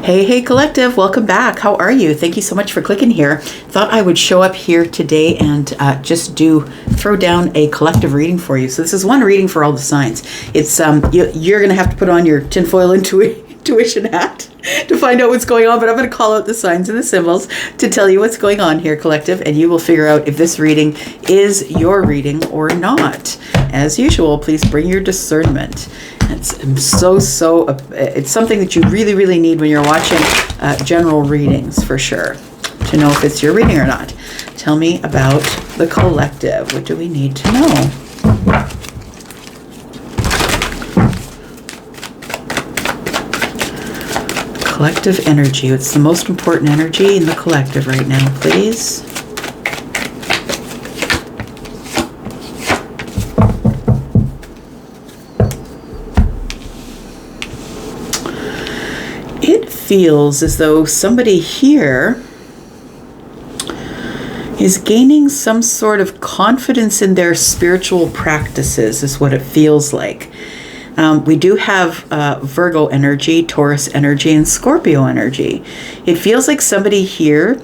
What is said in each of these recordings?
Hey, collective, welcome back. How are you? Thank you so much for clicking here. Thought I would show up here today and just throw down a collective reading for you. So this is one reading for all the signs. It's you're going to have to put on your tinfoil intuition hat to find out what's going on, but I'm going to call out the signs and the symbols to tell you what's going on here, collective, and you will figure out if this reading is your reading or not. As usual, please bring your discernment. It's something that you really need when you're watching general readings, for sure, to know if it's your reading or not. Tell me about the collective. What do we need to know? Collective energy. It's the most important energy in the collective right now, please. It feels as though somebody here is gaining some sort of confidence in their spiritual practices, is what it feels like. We do have Virgo energy, Taurus energy, and Scorpio energy. It feels like somebody here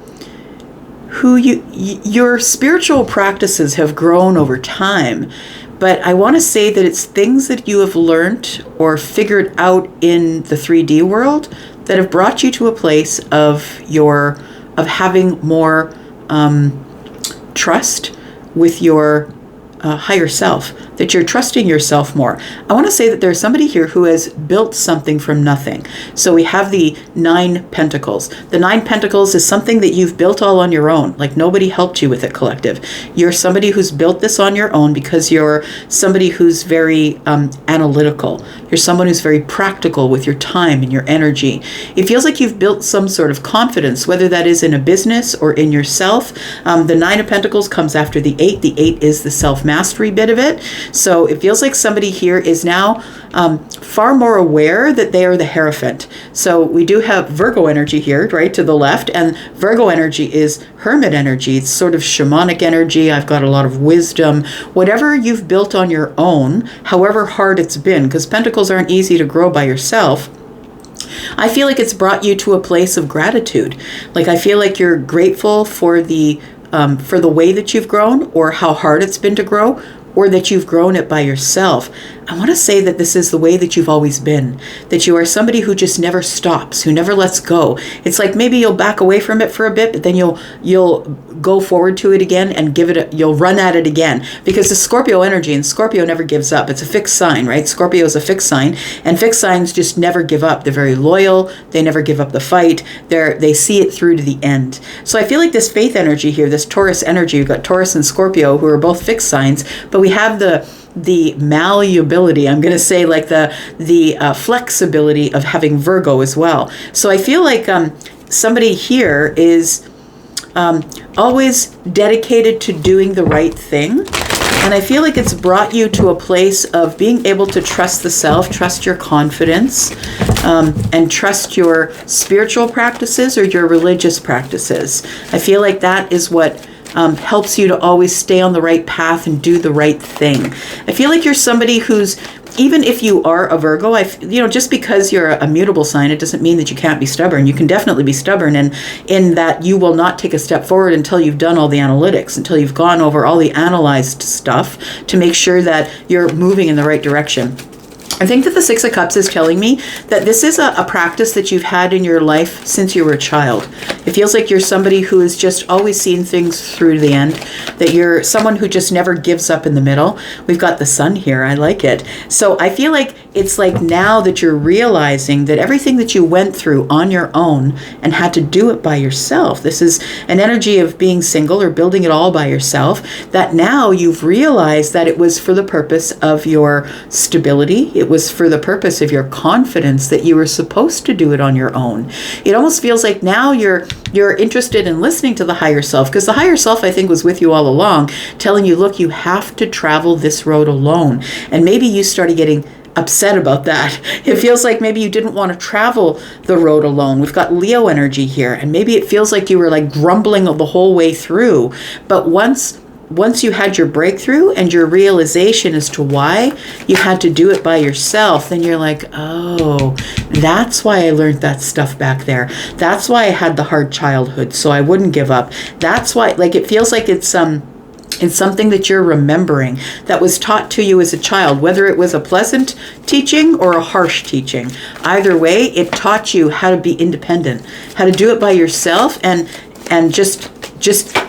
who your spiritual practices have grown over time. But I want to say that it's things that you have learned or figured out in the 3D world that have brought you to a place of having more trust with your higher self, that you're trusting yourself more. I want to say that there's somebody here who has built something from nothing. So we have the 9 Pentacles. The 9 Pentacles is something that you've built all on your own. Like nobody helped you with it, collective. You're somebody who's built this on your own because you're somebody who's very analytical. You're someone who's very practical with your time and your energy. It feels like you've built some sort of confidence, whether that is in a business or in yourself. The 9 of Pentacles comes after the 8. The 8 is the self-mastery bit of it. So it feels like somebody here is now far more aware that they are the Hierophant. So we do have Virgo energy here, right, to the left. And Virgo energy is hermit energy. It's sort of shamanic energy. I've got a lot of wisdom. Whatever you've built on your own, however hard it's been, because Pentacles aren't easy to grow by yourself, I feel like it's brought you to a place of gratitude. Like I feel like you're grateful for the way that you've grown, or how hard it's been to grow, or that you've grown it by yourself. I want to say that this is the way that you've always been, that you are somebody who just never stops, who never lets go. It's like maybe you'll back away from it for a bit, but then you'll go forward to it again and you'll run at it again, because the Scorpio energy, and Scorpio never gives up. It's a fixed sign, right? Scorpio is a fixed sign, and fixed signs just never give up. They're very loyal. They never give up the fight. They see it through to the end. So I feel like this faith energy here, this Taurus energy, you've got Taurus and Scorpio who are both fixed signs, but we have the malleability, I'm going to say, like the flexibility of having Virgo as well. So I feel like somebody here is always dedicated to doing the right thing. And I feel like it's brought you to a place of being able to trust the self, trust your confidence, and trust your spiritual practices or your religious practices. I feel like that is what helps you to always stay on the right path and do the right thing. I feel like you're somebody who's, even if you are a Virgo, just because you're a mutable sign, it doesn't mean that you can't be stubborn. You can definitely be stubborn, and in that you will not take a step forward until you've done all the analytics, until you've gone over all the analyzed stuff to make sure that you're moving in the right direction. I think that the 6 of Cups is telling me that this is a practice that you've had in your life since you were a child. It feels like you're somebody who has just always seen things through to the end, that you're someone who just never gives up in the middle. We've got the Sun here. I like it. So I feel like it's like now that you're realizing that everything that you went through on your own and had to do it by yourself, this is an energy of being single or building it all by yourself, that now you've realized that it was for the purpose of your stability. It was for the purpose of your confidence, that you were supposed to do it on your own. It almost feels like now you're interested in listening to the higher self, because the higher self, I think, was with you all along, telling you, look, you have to travel this road alone. And maybe you started getting upset about that. It feels like maybe you didn't want to travel the road alone. We've got Leo energy here, and maybe it feels like you were like grumbling the whole way through. But once once you had your breakthrough and your realization as to why you had to do it by yourself, then you're like, oh, that's why I learned that stuff back there. That's why I had the hard childhood, so I wouldn't give up. That's why, like, it feels like it's something that you're remembering that was taught to you as a child, whether it was a pleasant teaching or a harsh teaching. Either way, it taught you how to be independent, how to do it by yourself, and just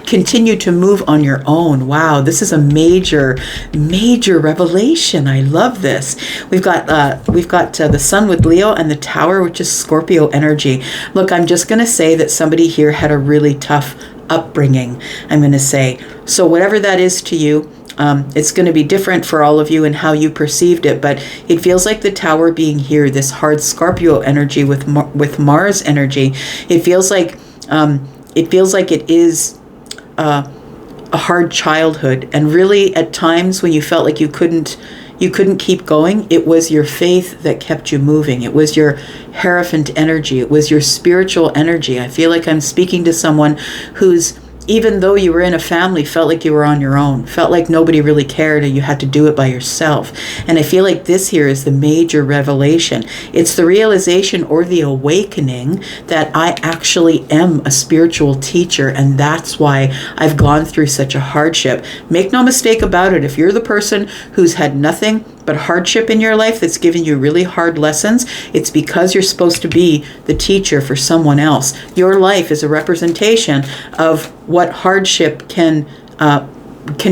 continue to move on your own. Wow, this is a major revelation. I love this. We've got the Sun with Leo and the Tower, which is Scorpio energy. Look, I'm just going to say that somebody here had a really tough upbringing, I'm going to say. So whatever that is to you, it's going to be different for all of you and how you perceived it, but it feels like the Tower being here, this hard Scorpio energy with Mars energy, it feels like it is a hard childhood, and really at times when you felt like you couldn't keep going, it was your faith that kept you moving. It was your Hierophant energy. It was your spiritual energy. I feel like I'm speaking to someone who's, even though you were in a family, felt like you were on your own, felt like nobody really cared and you had to do it by yourself. And I feel like this here is the major revelation. It's the realization or the awakening that I actually am a spiritual teacher, and that's why I've gone through such a hardship. Make no mistake about it, if you're the person who's had nothing but hardship in your life that's given you really hard lessons, it's because you're supposed to be the teacher for someone else. Your life is a representation of what hardship can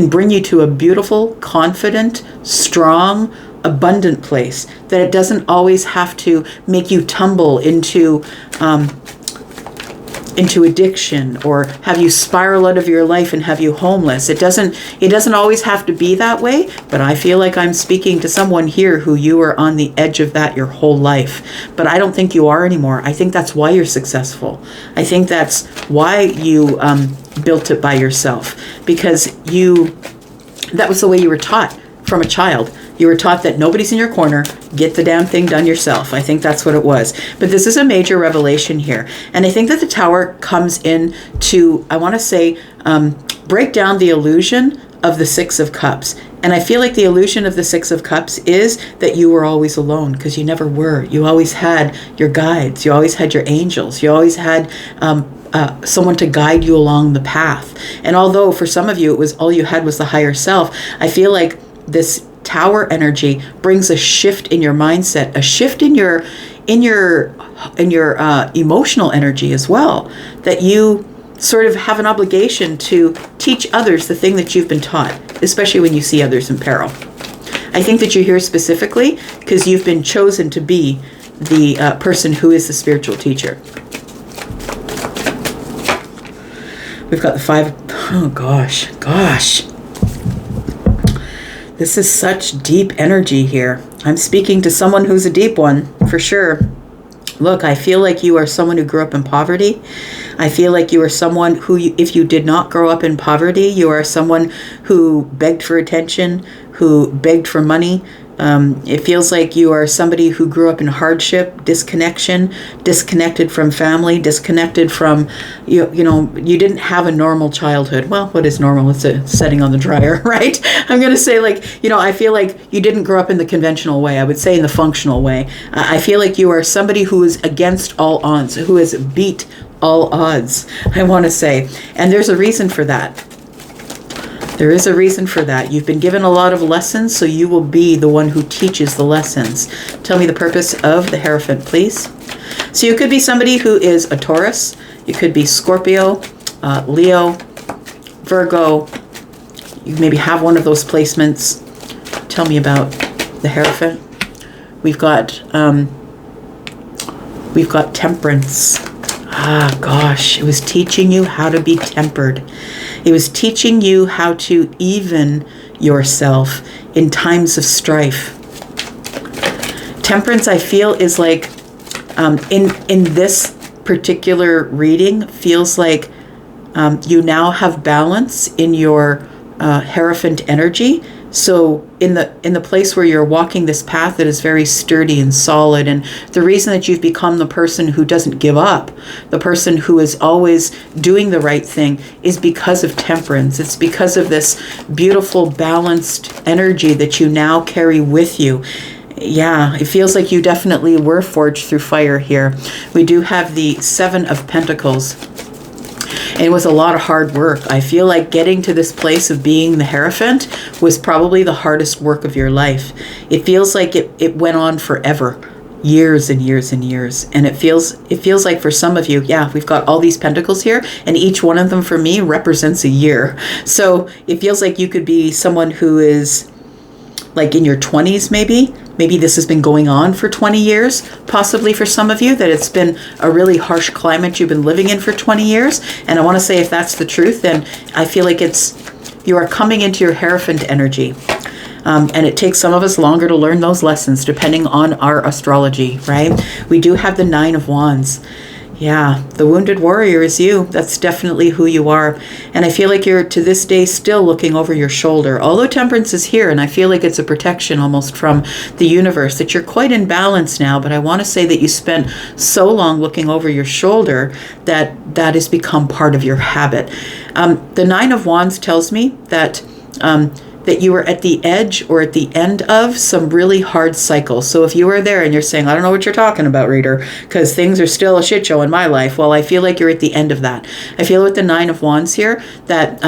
bring you to a beautiful, confident, strong, abundant place. That it doesn't always have to make you tumble into addiction or have you spiral out of your life and have you homeless. It doesn't always have to be that way, but I feel like I'm speaking to someone here who you were on the edge of that your whole life. But I don't think you are anymore. I think that's why you're successful. I think that's why you built it by yourself, because that was the way you were taught from a child. You were taught that nobody's in your corner, get the damn thing done yourself. I think that's what it was. But this is a major revelation here. And I think that the Tower comes in to, I want to say, break down the illusion of the Six of Cups. And I feel like the illusion of the Six of Cups is that you were always alone, because you never were. You always had your guides. You always had your angels. You always had someone to guide you along the path. And although for some of you, it was all you had was the higher self, I feel like this Tower energy brings a shift in your mindset, a shift in your emotional energy as well, that you sort of have an obligation to teach others the thing that you've been taught, especially when you see others in peril. I think that you're here specifically because you've been chosen to be the person who is the spiritual teacher. We've got the Five. Oh gosh. This is such deep energy here. I'm speaking to someone who's a deep one, for sure. Look, I feel like you are someone who grew up in poverty. I feel like you are someone who, if you did not grow up in poverty, you are someone who begged for attention, who begged for money. It feels like you are somebody who grew up in hardship, disconnection, disconnected from family, disconnected from, you didn't have a normal childhood. Well, what is normal? It's a setting on the dryer, right? I'm going to say I feel like you didn't grow up in the conventional way. I would say in the functional way. I feel like you are somebody who is against all odds, who has beat all odds, I want to say. And there's a reason for that. There is a reason for that. You've been given a lot of lessons, so you will be the one who teaches the lessons. Tell me the purpose of the Hierophant, please. So you could be somebody who is a Taurus. You could be Scorpio, Leo, Virgo. You maybe have one of those placements. Tell me about the Hierophant. We've got Temperance. Ah, gosh, it was teaching you how to be tempered. It was teaching you how to even yourself in times of strife. Temperance, I feel, is like, in this particular reading, feels like you now have balance in your Hierophant energy, So in the place where you're walking this path that is very sturdy and solid, and the reason that you've become the person who doesn't give up, the person who is always doing the right thing, is because of temperance. It's because of this beautiful, balanced energy that you now carry with you. Yeah, it feels like you definitely were forged through fire here. We do have the Seven of Pentacles. And it was a lot of hard work. I feel like getting to this place of being the Hierophant was probably the hardest work of your life. It feels like it went on forever, years and years and years. And it feels like for some of you, yeah, we've got all these pentacles here, and each one of them for me represents a year. So it feels like you could be someone who is like in your 20s maybe. Maybe this has been going on for 20 years, possibly for some of you, that it's been a really harsh climate you've been living in for 20 years. And I want to say, if that's the truth, then I feel like you are coming into your Hierophant energy. And it takes some of us longer to learn those lessons, depending on our astrology, right? We do have the Nine of Wands. Yeah, the wounded warrior is you. That's definitely who you are. And I feel like you're to this day still looking over your shoulder. Although temperance is here, and I feel like it's a protection almost from the universe, that you're quite in balance now. But I want to say that you spent so long looking over your shoulder that has become part of your habit. The Nine of Wands tells me that that you are at the edge or at the end of some really hard cycles. So if you are there and you're saying, I don't know what you're talking about, reader, because things are still a shit show in my life. Well, I feel like you're at the end of that. I feel with the Nine of Wands here that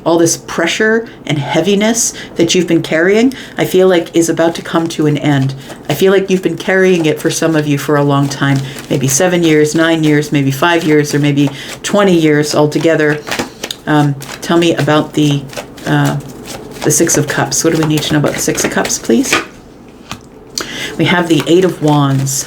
all this pressure and heaviness that you've been carrying, I feel like is about to come to an end. I feel like you've been carrying it for some of you for a long time, maybe 7 years, 9 years, maybe 5 years, or maybe 20 years altogether. Tell me about the Six of Cups. What do we need to know about the Six of Cups, please? We have the Eight of Wands.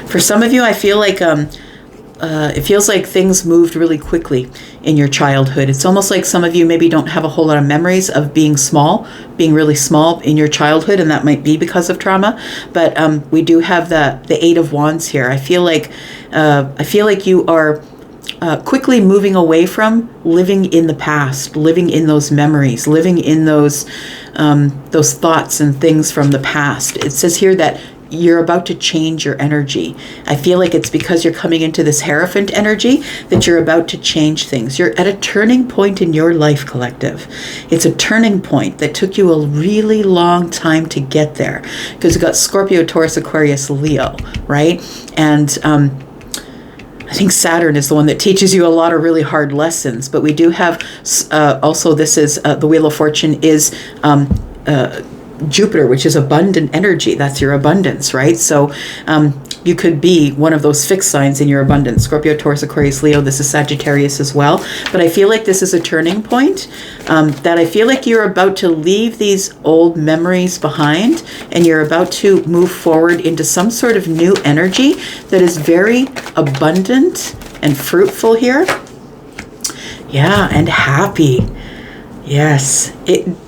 For some of you, I feel like it feels like things moved really quickly in your childhood. It's almost like some of you maybe don't have a whole lot of memories of being really small in your childhood, and that might be because of trauma. But we do have the Eight of Wands here. I feel like you are quickly moving away from living in the past, living in those memories, living in those thoughts and things from the past. It says here that you're about to change your energy. I feel like it's because you're coming into this Hierophant energy that you're about to change things. You're at a turning point in your life, collective. It's a turning point that took you a really long time to get there, because you got Scorpio, Taurus, Aquarius, Leo, right? And I think Saturn is the one that teaches you a lot of really hard lessons. But we do have also, this is the Wheel of Fortune is Jupiter, which is abundant energy. That's your abundance, right? So you could be one of those fixed signs in your abundance. Scorpio, Taurus, Aquarius, Leo. This is Sagittarius as well. But I feel like this is a turning point, that I feel like you're about to leave these old memories behind, and you're about to move forward into some sort of new energy that is very abundant and fruitful here. Yeah, and happy. Yes.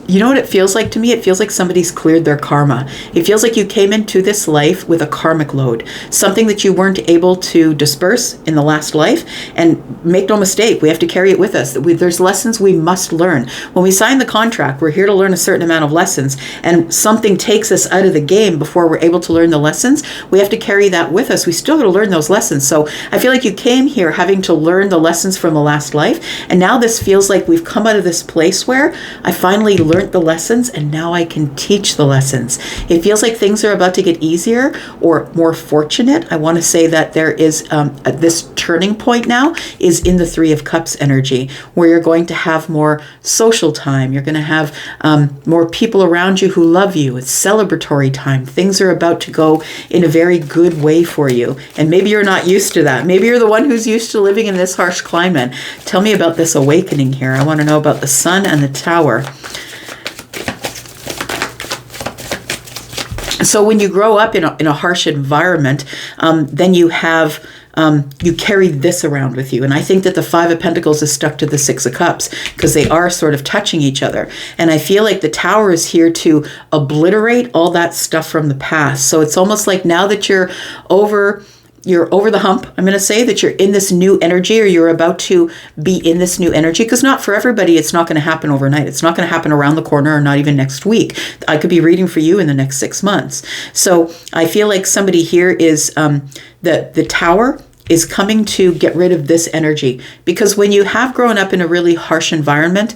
You know what it feels like to me? It feels like somebody's cleared their karma. It feels like you came into this life with a karmic load, something that you weren't able to disperse in the last life. And make no mistake, we have to carry it with us. There's lessons we must learn. When we sign the contract, we're here to learn a certain amount of lessons, and something takes us out of the game before we're able to learn the lessons. We have to carry that with us. We still got to learn those lessons. So I feel like you came here having to learn the lessons from the last life. And now this feels like we've come out of this place where I finally learned the lessons, and now I can teach the lessons. It feels like things are about to get easier or more fortunate. I want to say that there is this turning point now is in the Three of Cups energy, where you're going to have more social time. You're going to have more people around you who love you. It's celebratory time. Things are about to go in a very good way for you. And maybe you're not used to that. Maybe you're the one who's used to living in this harsh climate. Tell me about this awakening here. I want to know about the Sun and the Tower. So when you grow up in a harsh environment, then you have you carry this around with you. And I think that the Five of Pentacles is stuck to the Six of Cups because they are sort of touching each other. And I feel like the Tower is here to obliterate all that stuff from the past. So it's almost like now that you're over you're over the hump. I'm going to say that you're in this new energy, or you're about to be in this new energy, because not for everybody, it's not going to happen overnight. It's not going to happen around the corner, or not even next week. I could be reading for you in the next 6 months. So I feel like somebody here is the Tower is coming to get rid of this energy, because when you have grown up in a really harsh environment,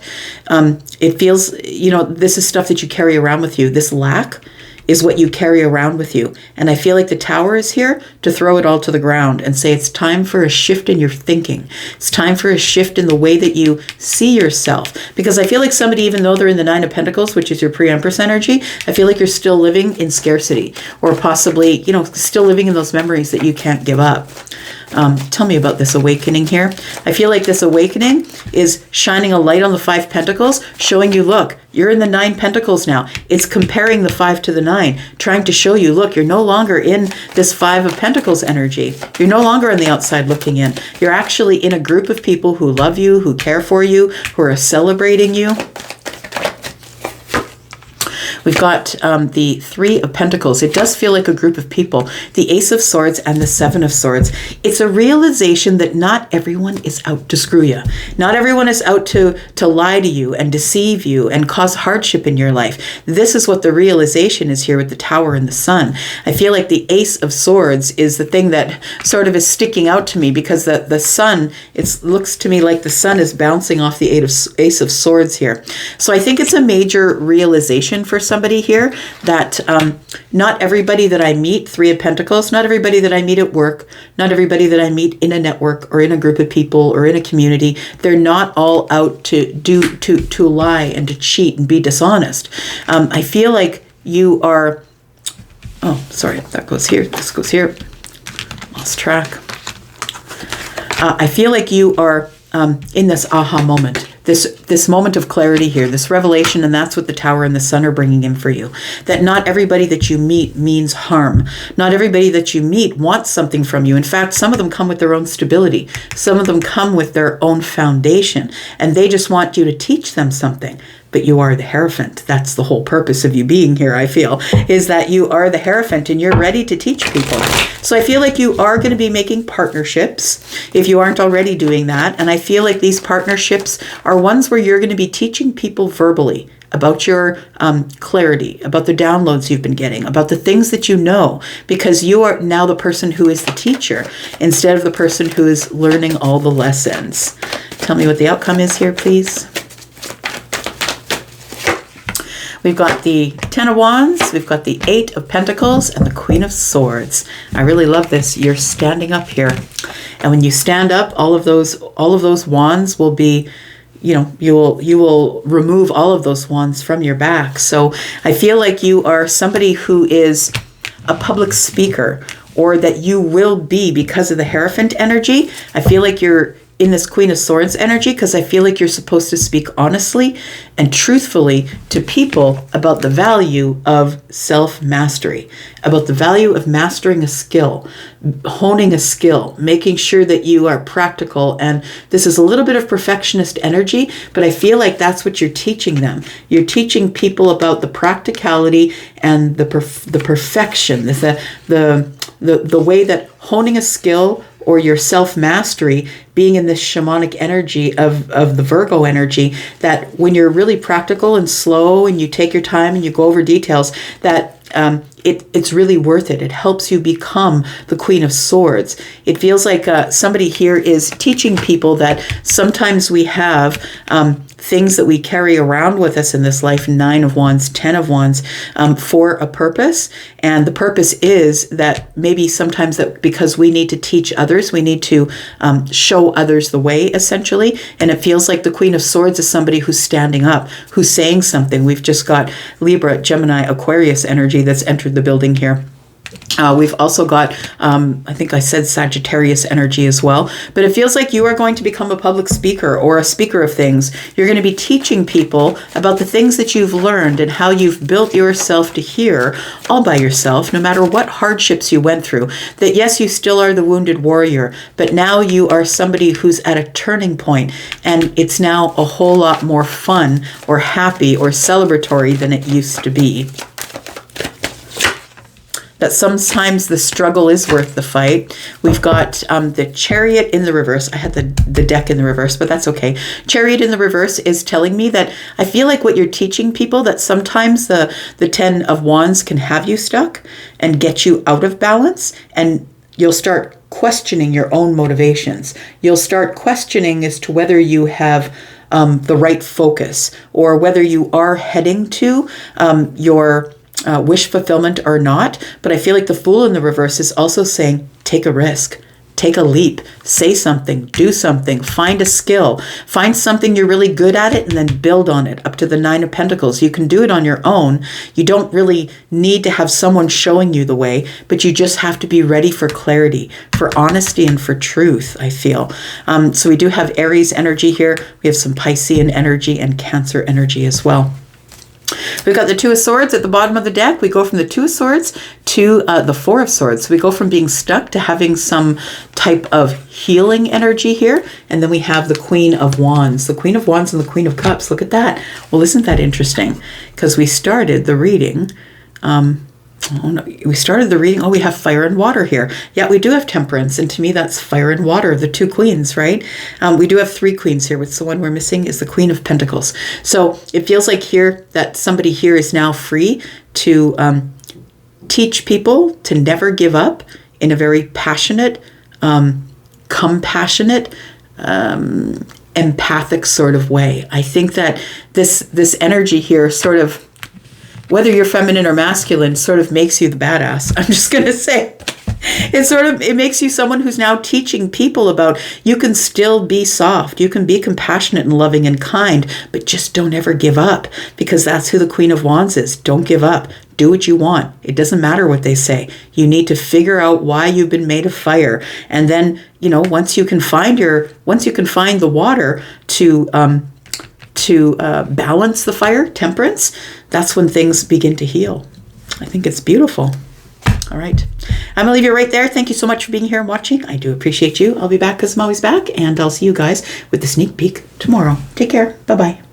it feels, this is stuff that you carry around with you. This lack is what you carry around with you. And I feel like the Tower is here to throw it all to the ground and say it's time for a shift in your thinking. It's time for a shift in the way that you see yourself. Because I feel like somebody, even though they're in the Nine of Pentacles, which is your pre-Empress energy, I feel like you're still living in scarcity, or possibly, still living in those memories that you can't give up. Tell me about this awakening here. I feel like this awakening is shining a light on the Five Pentacles, showing you, look, you're in the Nine Pentacles now. It's comparing the 5 to the 9, trying to show you, look, you're no longer in this 5 of Pentacles energy. You're no longer on the outside looking in. You're actually in a group of people who love you, who care for you, who are celebrating you. We've got the 3 of Pentacles. It does feel like a group of people. The Ace of Swords and the 7 of Swords. It's a realization that not everyone is out to screw you. Not everyone is out to lie to you and deceive you and cause hardship in your life. This is what the realization is here with the Tower and the Sun. I feel like the Ace of Swords is the thing that sort of is sticking out to me, because the Sun, it looks to me like the Sun is bouncing off the Ace of Swords here. So I think it's a major realization for somebody here that not everybody that I meet, 3 of Pentacles, not everybody that I meet at work, not everybody that I meet in a network or in a group of people or in a community, they're not all out to lie and to cheat and be dishonest. I feel like you are, oh, sorry, that goes here, this goes here, lost track. I feel like you are in this aha moment. This moment of clarity here, this revelation, and that's what the Tower and the Sun are bringing in for you. That not everybody that you meet means harm. Not everybody that you meet wants something from you. In fact, some of them come with their own stability. Some of them come with their own foundation, and they just want you to teach them something. But you are the Hierophant. That's the whole purpose of you being here, I feel, is that you are the Hierophant and you're ready to teach people. So I feel like you are going to be making partnerships if you aren't already doing that. And I feel like these partnerships are ones where you're going to be teaching people verbally about your clarity, about the downloads you've been getting, about the things that you know, because you are now the person who is the teacher instead of the person who is learning all the lessons. Tell me what the outcome is here, please. We've got the 10 of Wands, we've got the 8 of Pentacles, and the Queen of Swords. I really love this. You're standing up here. And when you stand up, all of those wands will be, you will remove all of those wands from your back. So I feel like you are somebody who is a public speaker, or that you will be because of the Hierophant energy. I feel like you're in this Queen of Swords energy, because I feel like you're supposed to speak honestly and truthfully to people about the value of self-mastery, about the value of mastering a skill, honing a skill, making sure that you are practical. And this is a little bit of perfectionist energy, but I feel like that's what you're teaching them. You're teaching people about the practicality and the perfection, the way that honing a skill or your self-mastery, being in this shamanic energy of the Virgo energy, that when you're really practical and slow and you take your time and you go over details, that it's really worth it. It helps you become the Queen of Swords. It feels like somebody here is teaching people that sometimes we have things that we carry around with us in this life, 9 of Wands, 10 of Wands, for a purpose. And the purpose is that maybe sometimes that because we need to teach others, we need to show others the way, essentially. And it feels like the Queen of Swords is somebody who's standing up, who's saying something. We've just got Libra, Gemini, Aquarius energy that's entered the building here. We've also got, I think I said Sagittarius energy as well, but it feels like you are going to become a public speaker or a speaker of things. You're going to be teaching people about the things that you've learned and how you've built yourself to here all by yourself, no matter what hardships you went through. That yes, you still are the wounded warrior, but now you are somebody who's at a turning point, and it's now a whole lot more fun or happy or celebratory than it used to be. that sometimes the struggle is worth the fight. We've got the Chariot in the reverse. I had the deck in the reverse, but that's okay. Chariot in the reverse is telling me that I feel like what you're teaching people, that sometimes the 10 of Wands can have you stuck and get you out of balance, and you'll start questioning your own motivations. You'll start questioning as to whether you have the right focus, or whether you are heading to your wish fulfillment or not. But I feel like the Fool in the reverse is also saying, take a risk, take a leap, say something, do something, find a skill, find something you're really good at it, and then build on it up to the 9 of Pentacles. You can do it on your own. You don't really need to have someone showing you the way, but you just have to be ready for clarity, for honesty, and for truth, I feel. So we do have Aries energy here. We have some Piscean energy and Cancer energy as well. We've got the 2 of Swords at the bottom of the deck. We go from the 2 of Swords to the 4 of Swords. So we go from being stuck to having some type of healing energy here. And then we have the Queen of Wands. The Queen of Wands and the Queen of Cups. Look at that. Well, isn't that interesting? Because we started the reading... we started the reading. Oh, we have fire and water here. Yeah, we do have Temperance. And to me, that's fire and water, the 2 queens, right? We do have 3 queens here. What's the one we're missing is the Queen of Pentacles. So it feels like here that somebody here is now free to teach people to never give up in a very passionate, compassionate, empathic sort of way. I think that this energy here sort of, whether you're feminine or masculine, sort of makes you the badass. I'm just going to say, it makes you someone who's now teaching people about, you can still be soft, you can be compassionate and loving and kind, but just don't ever give up, because that's who the Queen of Wands is. Don't give up. Do what you want. It doesn't matter what they say. You need to figure out why you've been made of fire. And then, once you can find the water to balance the fire, Temperance, that's when things begin to heal. I think it's beautiful. All right. I'm going to leave you right there. Thank you so much for being here and watching. I do appreciate you. I'll be back because I'm always back, and I'll see you guys with the sneak peek tomorrow. Take care. Bye-bye.